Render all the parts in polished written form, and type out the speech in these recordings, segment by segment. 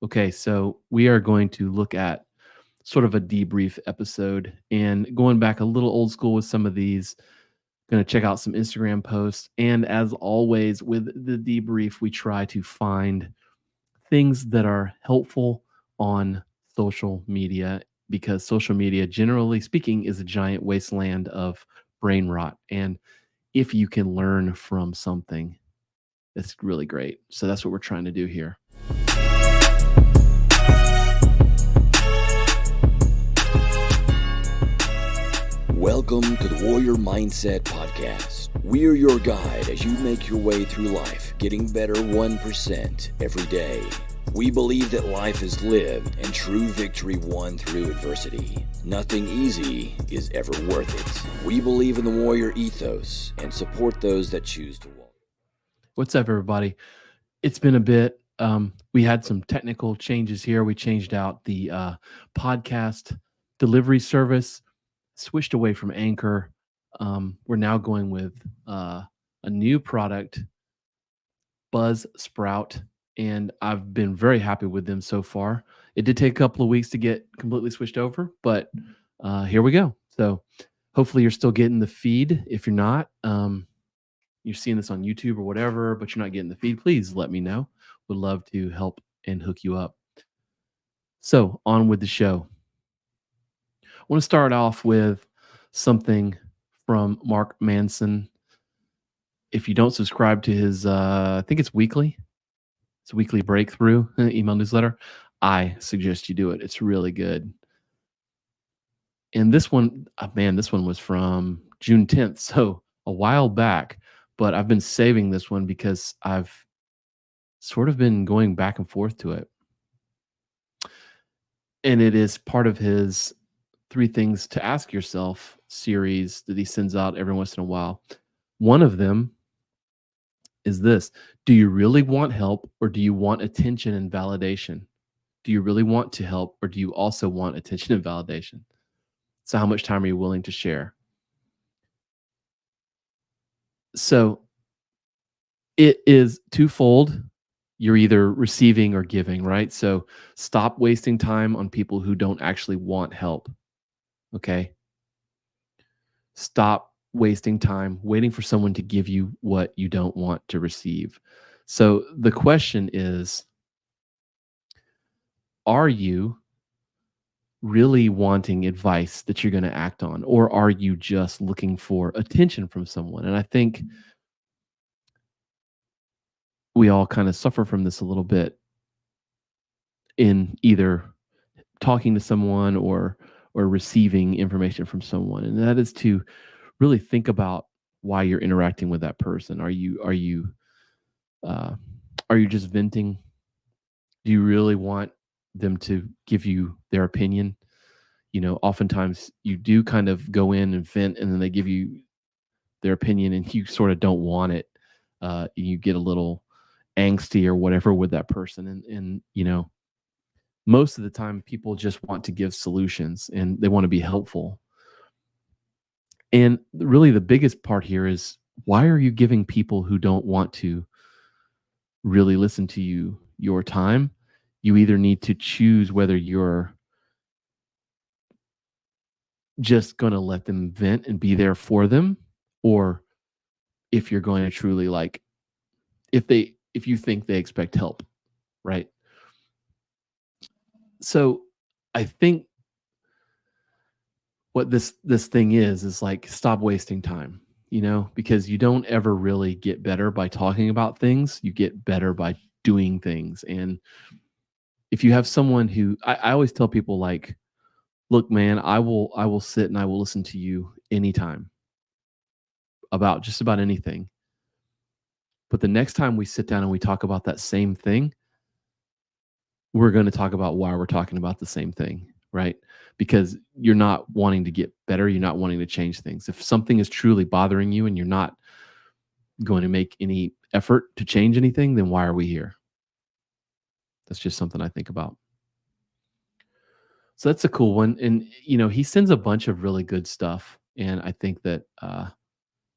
Okay, so we are going to look at sort of a debrief episode and going back a little old school with some of these. Going to check out some Instagram posts. And as always, with the debrief, we try to find things that are helpful on social media because social media, generally speaking, is a giant wasteland of brain rot. And if you can learn from something, that's really great. So that's what we're trying to do here. Welcome to the Warrior Mindset Podcast. We're your guide as you make your way through life, getting better 1% every day. We believe that life is lived and true victory won through adversity. Nothing easy is ever worth it. We believe in the warrior ethos and support those that choose to walk. What's up, everybody? It's been a bit. We had some technical changes here. We changed out the podcast delivery service, switched away from Anchor. We're now going with a new product, Buzz Sprout, and I've been very happy with them so far. It did take a couple of weeks to get completely switched over, but here we go. So hopefully you're still getting the feed. If you're not, you're seeing this on YouTube or whatever, but you're not getting the feed, please let me know. Would love to help and hook you up. So on with the show. I want to start off with something from Mark Manson. If you don't subscribe to his, I think it's weekly breakthrough email newsletter, I suggest you do it. It's really good. And this one, this one was from June 10th, so a while back, but I've been saving this one because I've sort of been going back and forth to it. And it is part of his 3 Things to Ask Yourself series that he sends out every once in a while. One of them is this: do you really want help, or do you want attention and validation? Do you really want to help, or do you also want attention and validation? So how much time are you willing to share? So it is twofold. You're either receiving or giving, right? So stop wasting time on people who don't actually want help. Okay. Stop wasting time waiting for someone to give you what you don't want to receive. So the question is, are you really wanting advice that you're going to act on, or are you just looking for attention from someone? And I think we all kind of suffer from this a little bit in either talking to someone or receiving information from someone, and that is to really think about why you're interacting with that person. Uh, are you just venting? Do you really want them to give you their opinion? You know, oftentimes you do kind of go in and vent, and then they give you their opinion, and you sort of don't want it. You get a little angsty or whatever with that person, and you know, most of the time people just want to give solutions and they want to be helpful. And really the biggest part here is, why are you giving people who don't want to really listen to you your time? You either need to choose whether you're just going to let them vent and be there for them, or if you're going to truly, like, if you think they expect help, right? So I think what this thing is like, stop wasting time, you know, because you don't ever really get better by talking about things. You get better by doing things. And if you have someone who, I always tell people, like, look, man, I will sit and I will listen to you anytime about just about anything. But the next time we sit down and we talk about that same thing, we're going to talk about why we're talking about the same thing, right? Because you're not wanting to get better. You're not wanting to change things. If something is truly bothering you and you're not going to make any effort to change anything, then why are we here? That's just something I think about. So that's a cool one. And, you know, he sends a bunch of really good stuff. And I think that,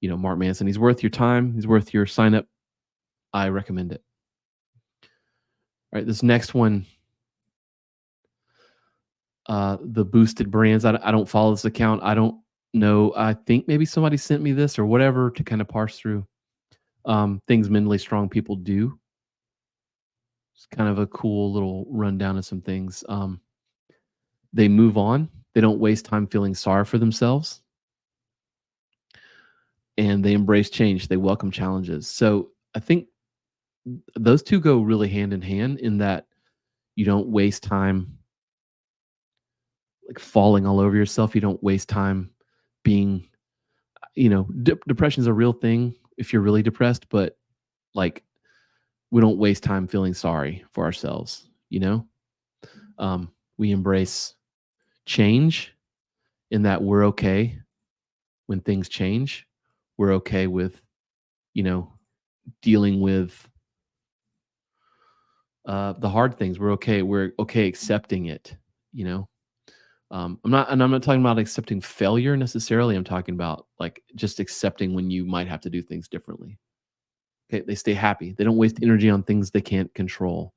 you know, Mark Manson, he's worth your time. He's worth your sign up. I recommend it. All right. This next one, the boosted brands. I don't follow this account. I don't know. I think maybe somebody sent me this or whatever to kind of parse through things mentally strong people do. It's kind of a cool little rundown of some things. They move on. They don't waste time feeling sorry for themselves, and they embrace change. They welcome challenges. So I think those two go really hand in hand in that you don't waste time like falling all over yourself. You don't waste time being, depression is a real thing if you're really depressed, but like we don't waste time feeling sorry for ourselves, we embrace change in that we're okay when things change. We're okay with, dealing with the hard things. We're okay accepting it, you know. I'm not talking about accepting failure necessarily. I'm talking about like just accepting when you might have to do things differently. Okay, they stay happy. They don't waste energy on things they can't control.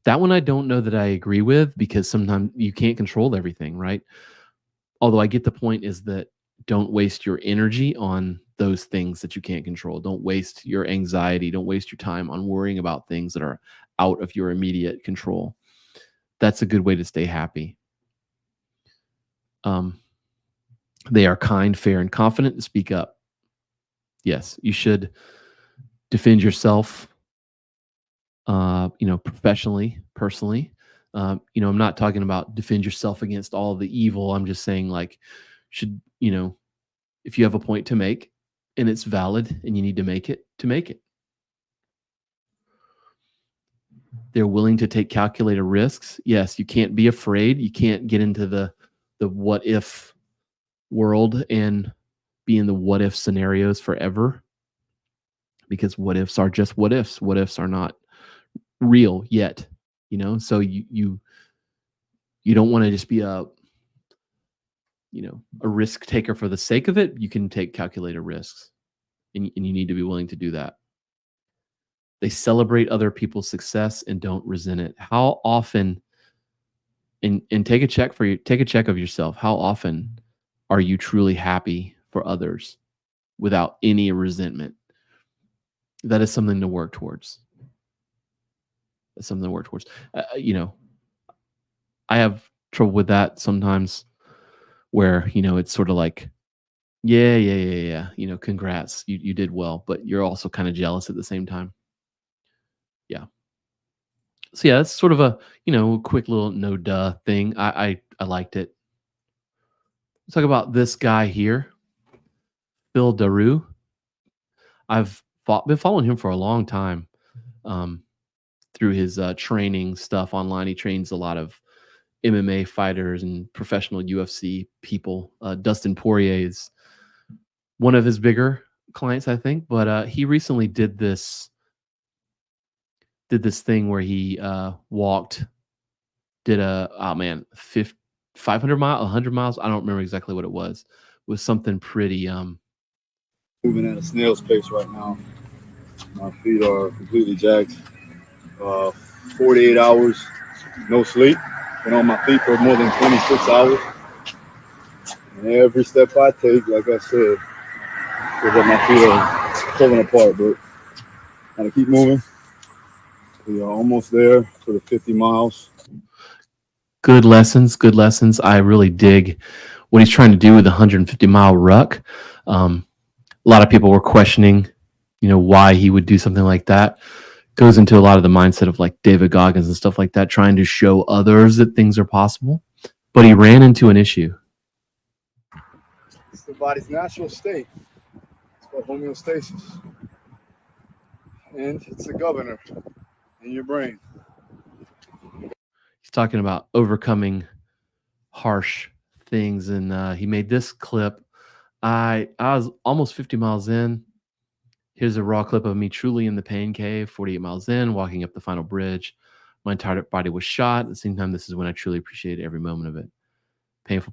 That one I don't know that I agree with because sometimes you can't control everything, right? Although I get the point is that don't waste your energy on those things that you can't control. Don't waste your anxiety. Don't waste your time on worrying about things that are out of your immediate control. That's a good way to stay happy. They are kind, fair, and confident to speak up. Yes, you should defend yourself, professionally, personally. I'm not talking about defend yourself against all the evil. I'm just saying like, if you have a point to make and it's valid and you need to make it, to make it. They're willing to take calculated risks. Yes, you can't be afraid. You can't get into the what if world and be in the what if scenarios forever, because what ifs are just what ifs. What ifs are not real yet, so you don't want to just be a risk taker for the sake of it. You can take calculated risks, and you need to be willing to do that. They celebrate other people's success and don't resent it. How often, and take a check of yourself. How often are you truly happy for others without any resentment? That is something to work towards. That's something to work towards. I have trouble with that sometimes where, it's sort of like, yeah. Congrats. You did well, but you're also kind of jealous at the same time. Yeah. So yeah, that's sort of a, quick little no duh thing. I liked it. Let's talk about this guy here, Phil Daru. I've been following him for a long time through his training stuff online. He trains a lot of MMA fighters and professional UFC people. Dustin Poirier is one of his bigger clients, I think. But he recently did this thing where he did 500 miles, 100 miles. I don't remember exactly what it was. It was something pretty. Moving at a snail's pace right now. My feet are completely jacked. 48 hours, no sleep. Been on my feet for more than 26 hours. And every step I take, like I said, feels like my feet are falling apart, but gotta keep moving. We are almost there for the 50 miles. Good lessons. I really dig what he's trying to do with the 150-mile ruck. A lot of people were questioning, why he would do something like that. Goes into a lot of the mindset of like David Goggins and stuff like that, trying to show others that things are possible. But he ran into an issue. It's the body's natural state. It's called homeostasis. And it's a governor in your brain. He's talking about overcoming harsh things. And he made this clip. I was almost 50 miles in. Here's a raw clip of me truly in the pain cave, 48 miles in, walking up the final bridge. My entire body was shot. At the same time, this is when I truly appreciated every moment of it. Painful.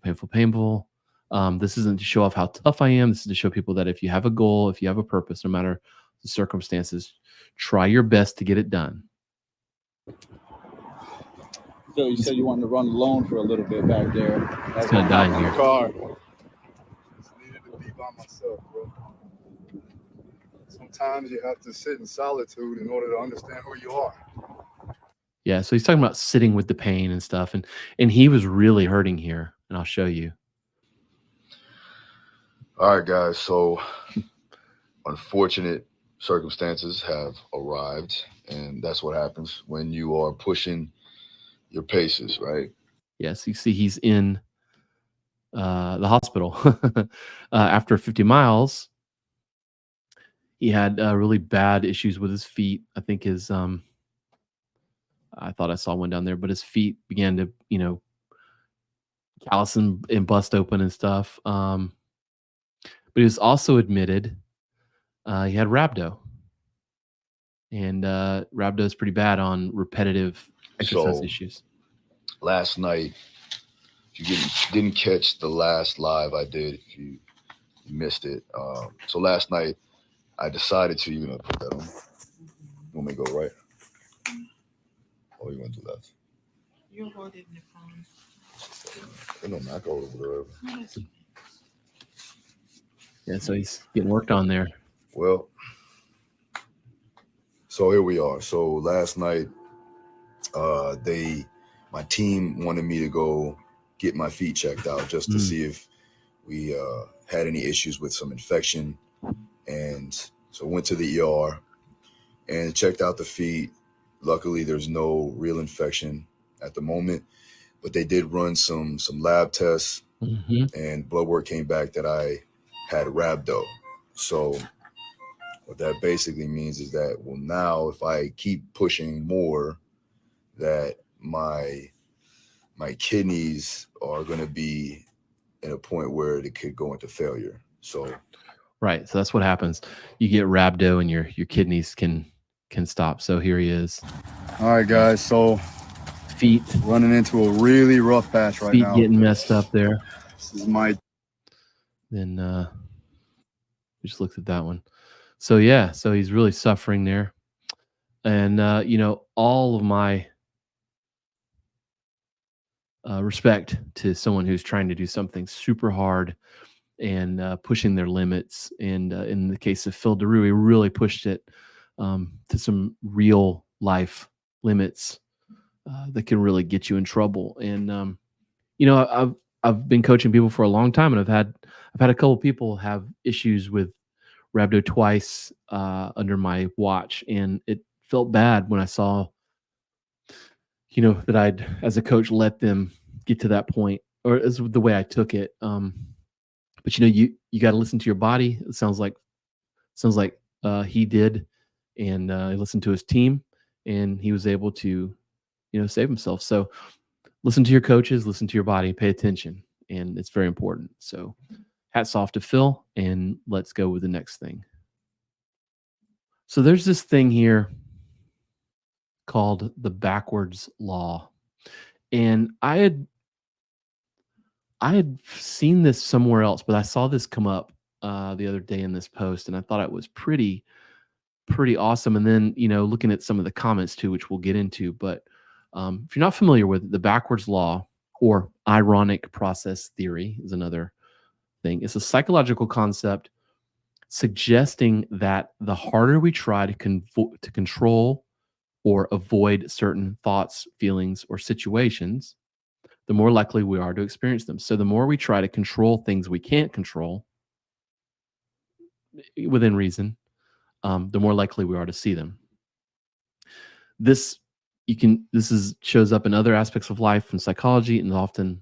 This isn't to show off how tough I am. This is to show people that if you have a goal, if you have a purpose, no matter the circumstances, try your best to get it done. Phil, you said you wanted to run alone for a little bit back there. It's gonna die in here. Car. Just needed to be by myself, bro. Sometimes you have to sit in solitude in order to understand who you are. Yeah, so he's talking about sitting with the pain and stuff, and he was really hurting here, and I'll show you. All right, guys. So unfortunate circumstances have arrived, and that's what happens when you are pushing your paces, right? Yes, you see he's in the hospital after 50 miles. He had really bad issues with his feet. I think his I thought I saw one down there, but his feet began to, callous and bust open and stuff. But he was also admitted he had rhabdo, and rhabdo is pretty bad on repetitive exercise So issues. last night, if you didn't catch the last live I did, if you missed it. So last night, I decided to, you're going to put that on. You want me to go right? Or you want to do left? You'll hold it in the phone. No, Mac over whatever. Yeah, so he's getting worked on there. Well, so here we are. So last night, my team wanted me to go get my feet checked out just to see if we had any issues with some infection. And so went to the ER and checked out the feet. Luckily, there's no real infection at the moment, but they did run some lab tests, and blood work came back that I had rhabdo. So what that basically means is that, well, now if I keep pushing more, that my kidneys are going to be in a point where it could go into failure. So right, so that's what happens. You get rhabdo, and your kidneys can stop. So here he is. All right, guys. So feet running into a really rough patch right now. Feet getting messed up there. This is my. Then just looked at that one. So yeah, so he's really suffering there, and all of my respect to someone who's trying to do something super hard and pushing their limits. And in the case of Phil Daru, he really pushed it to some real life limits that can really get you in trouble. And I've been coaching people for a long time, and I've had a couple of people have issues with rhabdo twice under my watch, and it felt bad when I saw that I'd, as a coach, let them get to that point, or is the way I took it. But you got to listen to your body. It sounds like he did, and he listened to his team, and he was able to save himself. So listen to your coaches, listen to your body, pay attention, and it's very important. So hats off to Phil, and let's go with the next thing. So there's this thing here called the backwards law, and I had seen this somewhere else, but I saw this come up the other day in this post, and I thought it was pretty awesome. And then looking at some of the comments too, which we'll get into. But if you're not familiar with the backwards law, or ironic process theory is another thing. It's a psychological concept suggesting that the harder we try to control or avoid certain thoughts, feelings, or situations, the more likely we are to experience them. So the more we try to control things we can't control within reason, the more likely we are to see them. This shows up in other aspects of life and psychology, and is often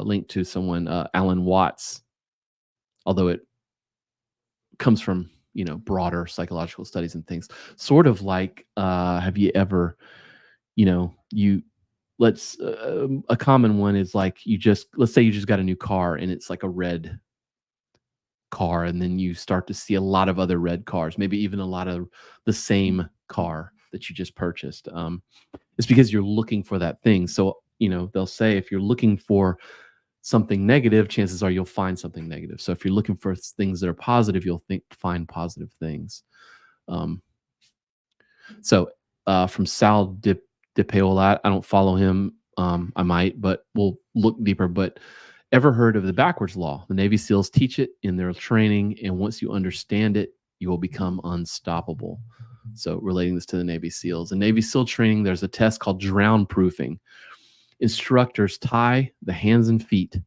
linked to someone, Alan Watts, although it comes from broader psychological studies and things. Sort of like, have you ever, a common one is like, let's say you just got a new car, and it's like a red car, and then you start to see a lot of other red cars, maybe even a lot of the same car that you just purchased. It's because you're looking for that thing. So they'll say, if you're looking for something negative, chances are you'll find something negative. So if you're looking for things that are positive, you'll find positive things. So from Sal DePaola. I don't follow him. I might, but we'll look deeper. But ever heard of the backwards law? The Navy SEALs teach it in their training, and once you understand it, you will become unstoppable. So relating this to the Navy SEALs. In Navy SEAL training, there's a test called drown proofing. Instructors tie the hands and feet,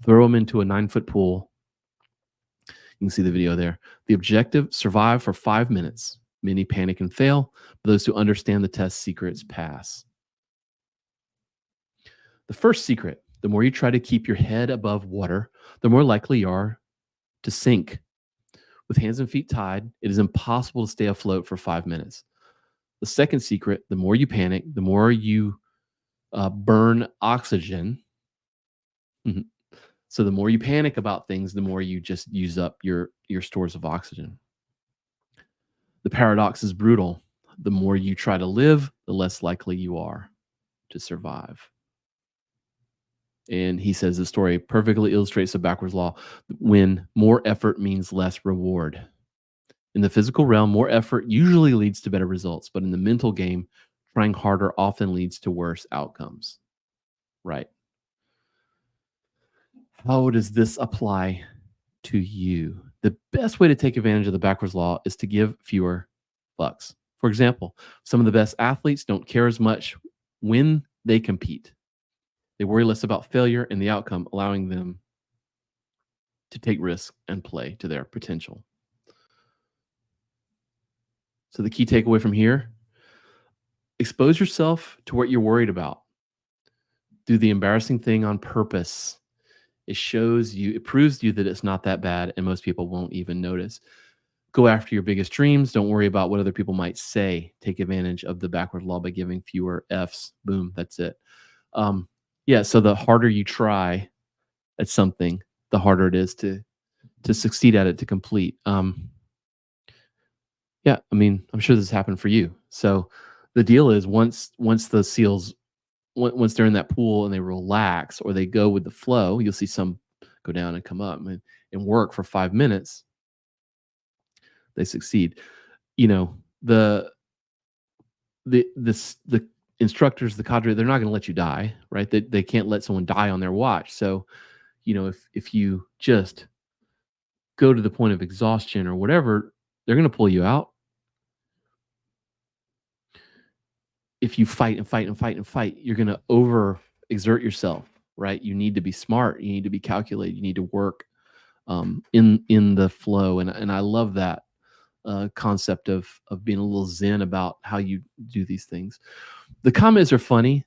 throw them into a 9-foot pool. You can see the video there. The objective, survive for 5 minutes. Many panic and fail, but those who understand the test secrets pass. The first secret, the more you try to keep your head above water, the more likely you are to sink. With hands and feet tied, it is impossible to stay afloat for 5 minutes. The second secret, the more you panic, the more you burn oxygen. So the more you panic about things, the more you just use up your stores of oxygen. The paradox is brutal. The more you try to live, the less likely you are to survive. And he says the story perfectly illustrates the backwards law when more effort means less reward. In the physical realm, more effort usually leads to better results, but in the mental game, trying harder often leads to worse outcomes. Right. How does this apply to you? The best way to take advantage of the backwards law is to give fewer fucks. For example, some of the best athletes don't care as much when they compete. They worry less about failure and the outcome, allowing them to take risks and play to their potential. So the key takeaway from here, expose yourself to what you're worried about. Do the embarrassing thing on purpose. It proves to you that it's not that bad, and most people won't even notice. Go after your biggest dreams. Don't worry about what other people might say. Take advantage of the backward law by giving fewer Fs. Boom, that's it. So the harder you try at something, the harder it is to succeed at it, to complete. I'm sure this happened for you. So the deal is once the SEALs, once they're in that pool and they relax or they go with the flow, you'll see some go down and come up and work for 5 minutes. They succeed. The instructors, the cadre, they're not going to let you die, right? They can't let someone die on their watch. So, if you just go to the point of exhaustion or whatever, they're going to pull you out. If you fight and fight and fight and fight, you're going to overexert yourself, right? You need to be smart. You need to be calculated. You need to work in the flow. And I love that concept of being a little zen about how you do these things. The comments are funny.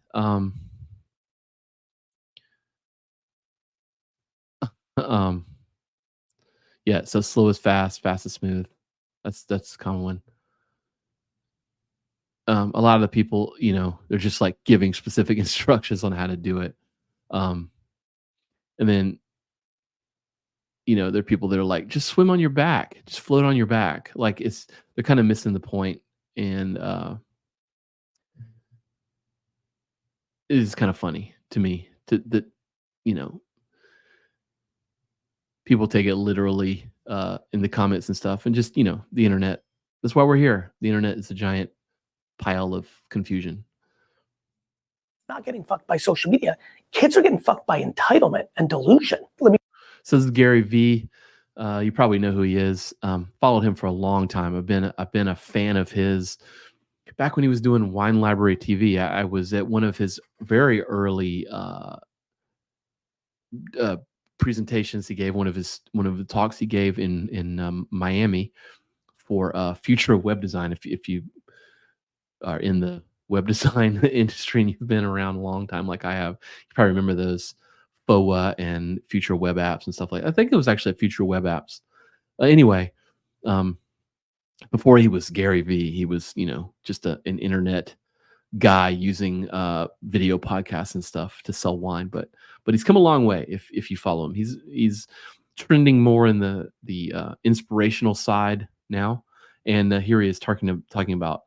So slow is fast, fast is smooth. That's a common one. A lot of the people, they're just like giving specific instructions on how to do it. And then, there are people that are like, just swim on your back, just float on your back. Like they're kind of missing the point. And it is kind of funny to me that people take it literally in the comments and stuff, and just, the internet. That's why we're here. The internet is a giant pile of confusion. Not getting fucked by social media. Kids are getting fucked by entitlement and delusion. So this is Gary V. You probably know who he is. Followed him for a long time. I've been a fan of his back when he was doing Wine Library TV. I was at one of his very early presentations he gave, one of the talks he gave in Miami for future web design. If you are in the web design industry and you've been around a long time like I have, you probably remember those FOA and future web apps and stuff like that. I think it was actually future web apps. Anyway, before he was Gary V, he was, just an internet guy using video podcasts and stuff to sell wine. But he's come a long way if you follow him. He's trending more in the inspirational side now. And here he is talking about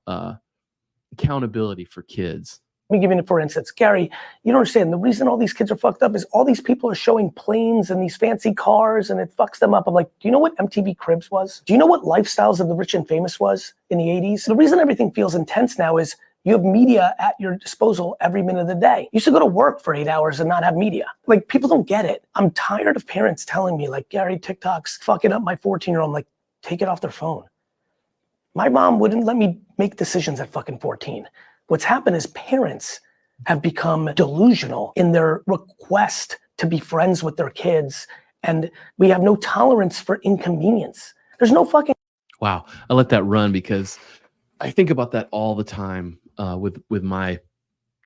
accountability for kids. Let me give you, for instance, Gary, you don't understand. The reason all these kids are fucked up is all these people are showing planes and these fancy cars, and it fucks them up. I'm like, do you know what MTV Cribs was? Do you know what Lifestyles of the Rich and Famous was in the 80s? The reason everything feels intense now is You have media at your disposal every minute of the day. You used to go to work for 8 hours and not have media. Like, people don't get it. I'm tired of parents telling me, like, Gary, TikTok's fucking up my 14-year-old. I'm like, take it off their phone. My mom wouldn't let me make decisions at fucking 14. What's happened is parents have become delusional in their request to be friends with their kids, and we have no tolerance for inconvenience. There's no fucking. Wow, I let that run because I think about that all the time with my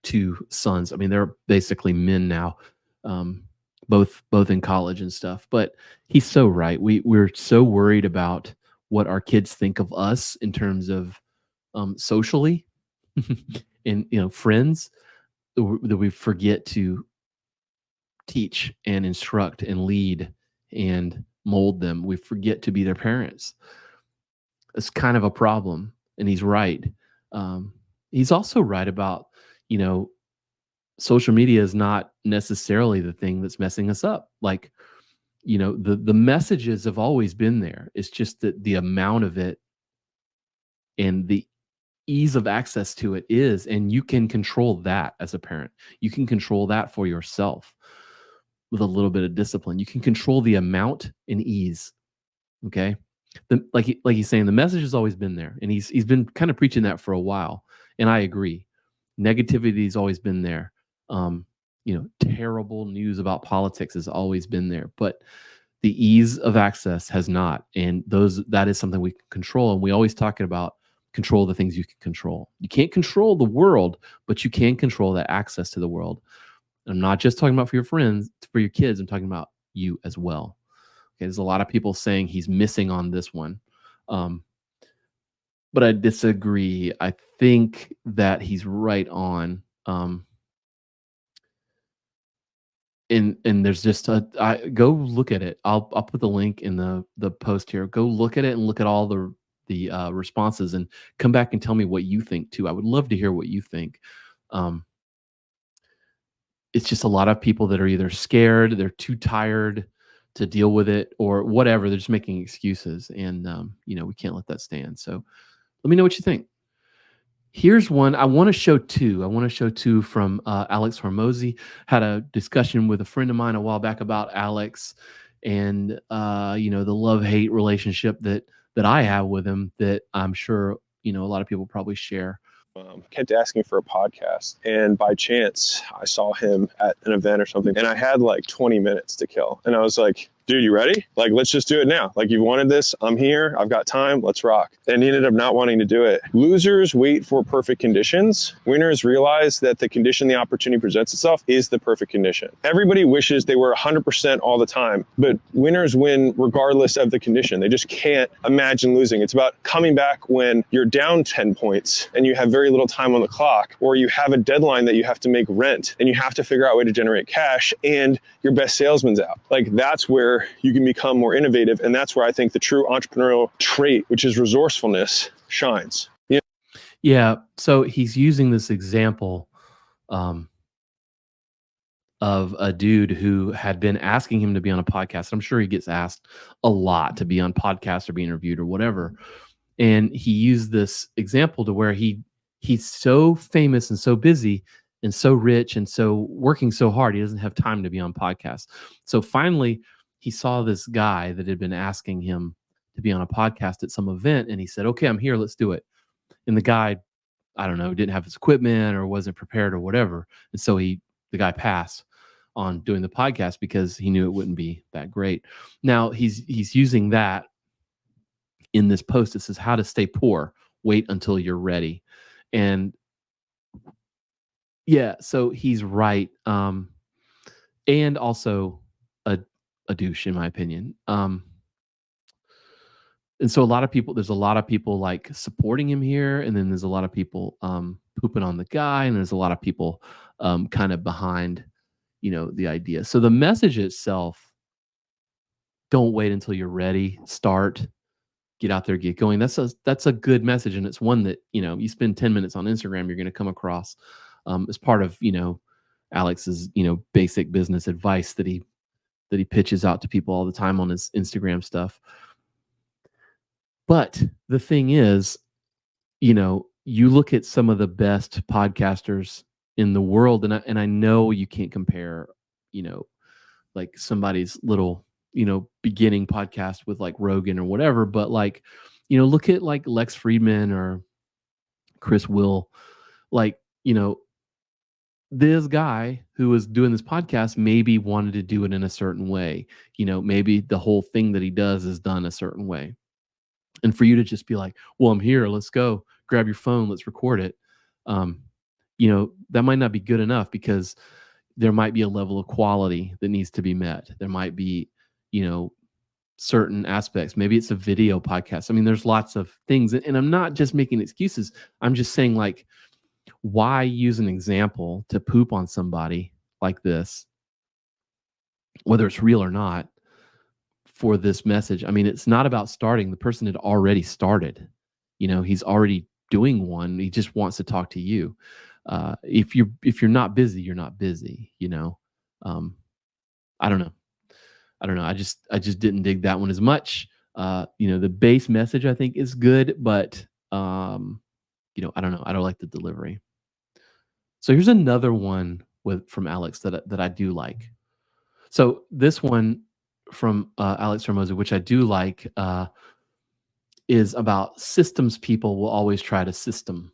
two sons. I mean, they're basically men now, both in college and stuff. But he's so right. We're so worried about what our kids think of us in terms of socially and friends, that we forget to teach and instruct and lead and mold them. We forget to be their parents. It's kind of a problem, and he's right. He's also right about, social media is not necessarily the thing that's messing us up. Like, the messages have always been there. It's just that the amount of it and the ease of access to it is, and you can control that as a parent. You can control that for yourself with a little bit of discipline. You can control the amount and ease. Okay. Like he's saying, the message has always been there, and he's been kind of preaching that for a while, and I agree. Negativity has always been there. Terrible news about politics has always been there, but the ease of access has not, and that is something we can control. And we always talking about control the things you can control. You can't control the world, but you can control that access to the world. And I'm not just talking about for your friends, for your kids. I'm talking about you as well. There's a lot of people saying he's missing on this one. But I disagree. I think that he's right on. And there's just go look at it. I'll put the link in the post here. Go look at it and look at all the responses and come back and tell me what you think too. I would love to hear what you think. It's just a lot of people that are either scared, they're too tired to deal with it, or whatever. They're just making excuses, and we can't let that stand. So let me know what you think. Here's one. I want to show two from Alex Hormozy. Had a discussion with a friend of mine a while back about Alex and the love-hate relationship that I have with him, that I'm sure a lot of people probably share. Kept asking for a podcast, and by chance I saw him at an event or something, and I had like 20 minutes to kill, and I was like, dude, you ready? Like, let's just do it now. Like, you wanted this, I'm here, I've got time, let's rock. And he ended up not wanting to do it. Losers wait for perfect conditions. Winners realize that the condition the opportunity presents itself is the perfect condition. Everybody wishes they were 100% all the time, but winners win regardless of the condition. They just can't imagine losing. It's about coming back when you're down 10 points and you have very little time on the clock, or you have a deadline that you have to make rent and you have to figure out a way to generate cash, and your best salesman's out. Like, that's where you can become more innovative. And that's where I think the true entrepreneurial trait, which is resourcefulness, shines. Yeah. So he's using this example of a dude who had been asking him to be on a podcast. I'm sure he gets asked a lot to be on podcasts or be interviewed or whatever. And he used this example to where he's so famous and so busy and so rich and so working so hard, he doesn't have time to be on podcasts. So finally, he saw this guy that had been asking him to be on a podcast at some event, and he said, okay, I'm here, let's do it. And the guy, I don't know, didn't have his equipment or wasn't prepared or whatever. And so the guy passed on doing the podcast because he knew it wouldn't be that great. Now he's using that in this post. It says, how to stay poor, wait until you're ready. And yeah, so he's right. And also a douche, in my opinion. And so there's a lot of people like supporting him here, and then there's a lot of people pooping on the guy, and there's a lot of people kind of behind the idea. So the message itself, don't wait until you're ready, start, get out there, get going. That's a good message, and it's one that you spend 10 minutes on Instagram, you're going to come across as part of Alex's basic business advice that he pitches out to people all the time on his Instagram stuff. But the thing is, you look at some of the best podcasters in the world, and I know you can't compare, you know, like somebody's little, you know, beginning podcast with like Rogan or whatever, but like, you know, look at like Lex Friedman or Chris Will, like, you know, this guy who was doing this podcast maybe wanted to do it in a certain way. You know, maybe the whole thing that he does is done a certain way. And for you to just be like, well, I'm here, let's go, grab your phone, let's record it. You know, that might not be good enough because there might be a level of quality that needs to be met. There might be, you know, certain aspects. Maybe it's a video podcast. I mean, there's lots of things. And I'm not just making excuses. I'm just saying, like, why use an example to poop on somebody like this, whether it's real or not, for this message? I mean, it's not about starting. The person had already started. You know, he's already doing one. He just wants to talk to you. If you're not busy, you're not busy. You know, I don't know. I just didn't dig that one as much. You know, the base message I think is good, but you know, I don't know. I don't like the delivery. So here's another one from Alex that I do like. So this one from Alex Hermosa, which I do like, is about systems people will always try to system.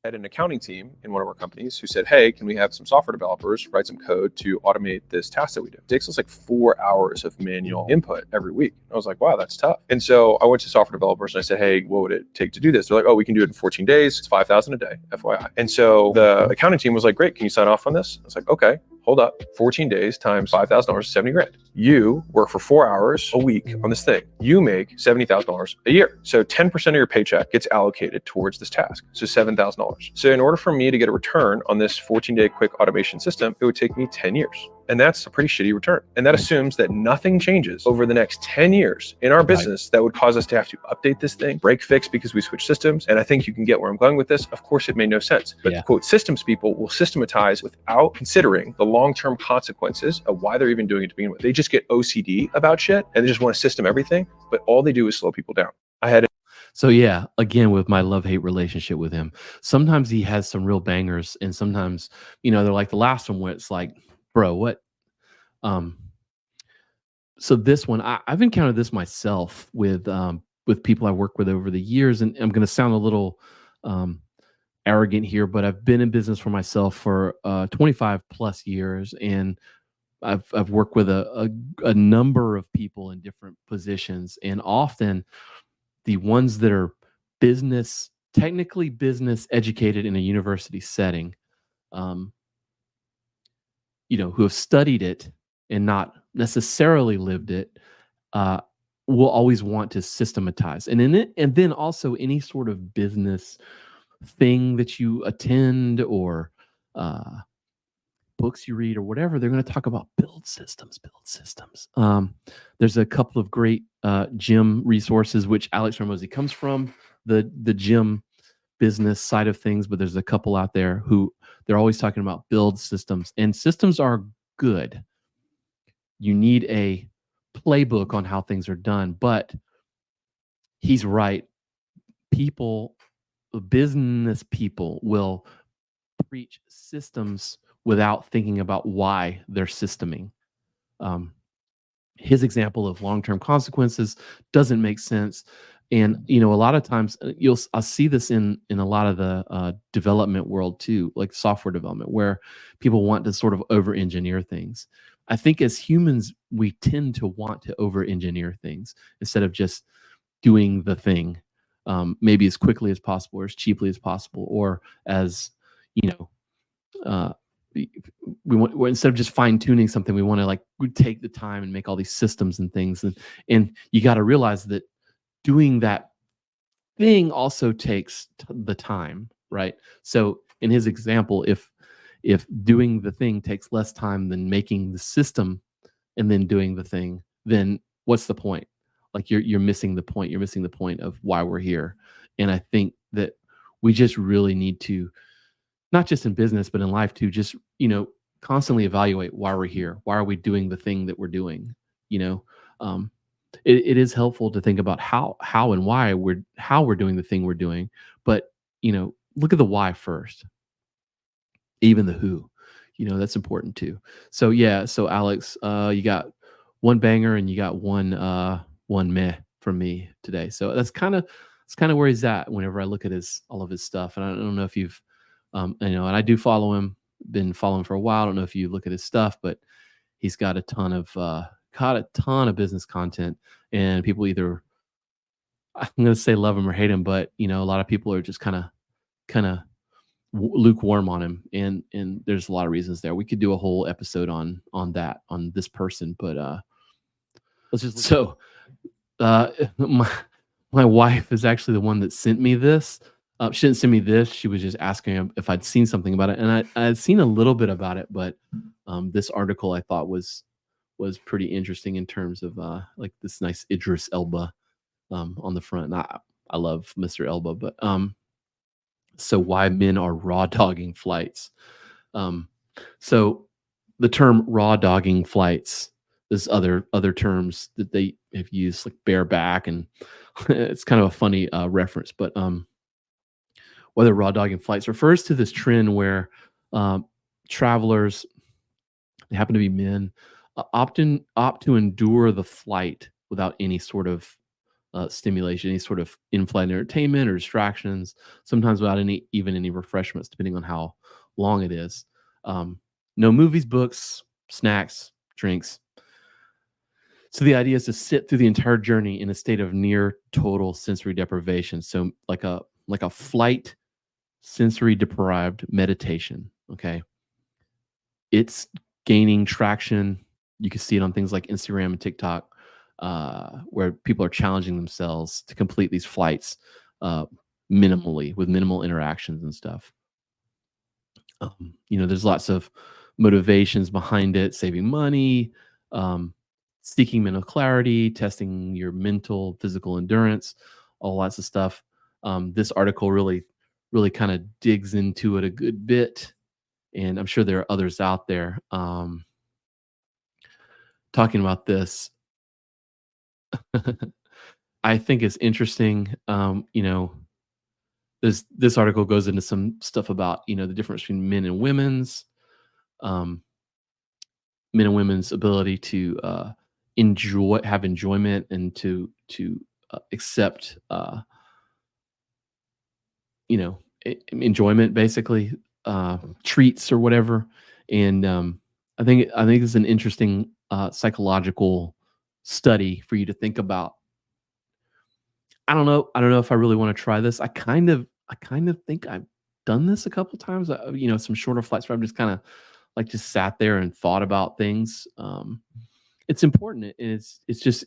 Had an accounting team in one of our companies who said, hey, can we have some software developers write some code to automate this task that we do? It takes us like 4 hours of manual input every week. I was like, wow, that's tough. And so I went to software developers and I said, hey, what would it take to do this? They're like, oh, we can do it in 14 days. It's $5,000 a day, FYI. And so the accounting team was like, great, can you sign off on this? I was like, okay, hold up. 14 days times $5,000, 70 grand. You work for 4 hours a week on this thing. You make $70,000 a year. So 10% of your paycheck gets allocated towards this task. So $7,000. So in order for me to get a return on this 14-day quick automation system, it would take me 10 years. And that's a pretty shitty return. And that assumes that nothing changes over the next 10 years in our business that would cause us to have to update this thing, break fix because we switch systems. And I think you can get where I'm going with this. Of course, it made no sense. But the quote, systems people will systematize without considering the long-term consequences of why they're even doing it to begin with. They just get OCD about shit and they just want to system everything. But all they do is slow people down. So yeah, again, with my love-hate relationship with him, sometimes he has some real bangers, and sometimes, you know, they're like the last one where it's like, bro, what? So this one, I've encountered this myself with people I work with over the years, and I'm going to sound a little arrogant here, but I've been in business for myself for 25 plus years, and I've worked with a number of people in different positions, and often the ones that are technically business educated in a university setting, you know, who have studied it and not necessarily lived it, will always want to systematize. And then also any sort of business thing that you attend or books you read or whatever, they're going to talk about build systems. There's a couple of great gym resources, which Alex Ramosi comes from, the gym business side of things, but there's a couple out there who they're always talking about build systems, and systems are good. You need a playbook on how things are done, but he's right. Business people will preach systems without thinking about why they're systeming. His example of long-term consequences doesn't make sense. And, you know, a lot of times I'll see this in a lot of the development world too, like software development, where people want to sort of over-engineer things. I think as humans, we tend to want to over-engineer things instead of just doing the thing, maybe as quickly as possible or as cheaply as possible, or as, you know, we want, instead of just fine tuning something, we want to like take the time and make all these systems and things. And you got to realize that doing that thing also takes the time, right? So in his example, if doing the thing takes less time than making the system and then doing the thing, then what's the point? Like you're missing the point. You're missing the point of why we're here. And I think that we just really need to, not just in business, but in life too, just, you know, constantly evaluate why we're here. Why are we doing the thing that we're doing? You know, it is helpful to think about how and why we're doing the thing we're doing, but look at the why first, even the who. That's important too. So yeah, so Alex, you got one banger and you got one meh from me today. So that's kind of where he's at whenever I look at all of his stuff. And I don't know if you've and I do follow him, been following for a while. I don't know if you look at his stuff, but he's got a ton of business content, and people either, I'm going to say, love him or hate him, but a lot of people are just kind of lukewarm on him, and there's a lot of reasons there. We could do a whole episode on this person, but let's just so my wife is actually the one that sent me this. She didn't send me this. She was just asking if I'd seen something about it, and I had seen a little bit about it, but this article I thought was pretty interesting in terms of like this nice Idris Elba on the front. And I love Mr. Elba, but so why men are raw dogging flights. So the term raw dogging flights, there's other terms that they have used, like bareback, and it's kind of a funny reference, but whether raw dogging flights refers to this trend where travelers, they happen to be men, opt to endure the flight without any sort of stimulation, any sort of in-flight entertainment or distractions, sometimes without even any refreshments, depending on how long it is. No movies, books, snacks, drinks. So the idea is to sit through the entire journey in a state of near total sensory deprivation. So like a flight sensory deprived meditation. Okay. It's gaining traction. You can see it on things like Instagram and TikTok, where people are challenging themselves to complete these flights minimally, with minimal interactions and stuff. There's lots of motivations behind it: saving money, seeking mental clarity, testing your mental, physical endurance, all lots of stuff. This article really kind of digs into it a good bit, and I'm sure there are others out there talking about this. I think it's interesting. This article goes into some stuff about the difference between men and women's ability to have enjoyment, and to accept enjoyment, basically, treats or whatever. And I think it's an interesting psychological study for you to think about. I don't know if I really want to try this. I kind of think I've done this a couple times. Some shorter flights where I've just kind of like just sat there and thought about things. It's important, and it's just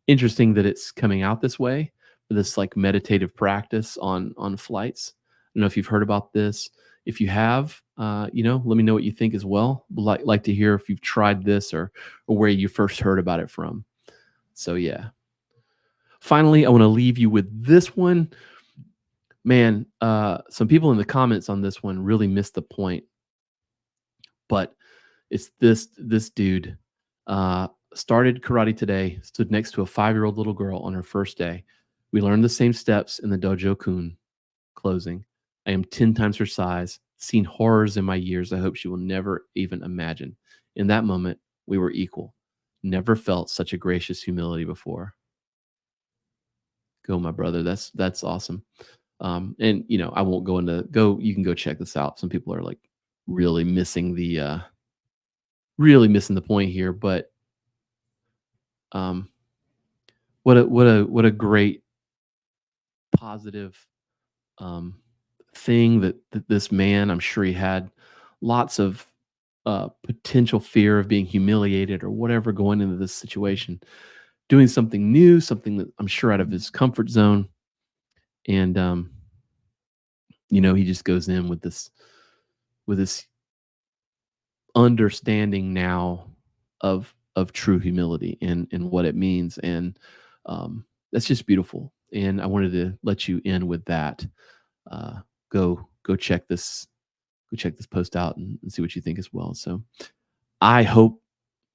interesting that it's coming out this way, this like meditative practice on flights. I don't know if you've heard about this. If you have, let me know what you think as well. Like to hear if you've tried this, or where you first heard about it from. So yeah. Finally, I want to leave you with this one. Man, some people in the comments on this one really missed the point. But it's this dude started karate today, stood next to a 5-year-old little girl on her first day. We learned the same steps in the dojo kun closing. I am 10 times her size, seen horrors in my years I hope she will never even imagine. In that moment, we were equal. Never felt such a gracious humility before. Go, my brother. That's awesome. And I won't go into you can go check this out. Some people are like really missing the point here, but what a great positive thing that this man, I'm sure he had lots of potential fear of being humiliated or whatever going into this situation, doing something new, something that I'm sure out of his comfort zone. And he just goes in with this understanding now of true humility and what it means. And that's just beautiful. And I wanted to let you in with that. Go check this post out and see what you think as well. So I hope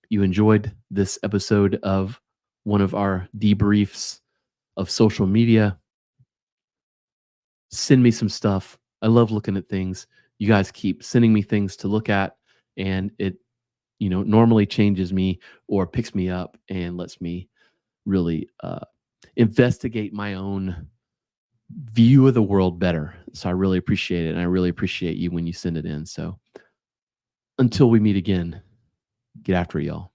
you enjoyed this episode of one of our debriefs of social media. Send me some stuff. I love looking at things. You guys keep sending me things to look at, and it, normally changes me or picks me up and lets me really investigate my own view of the world better. So I really appreciate it. And I really appreciate you when you send it in. So until we meet again, get after it, y'all.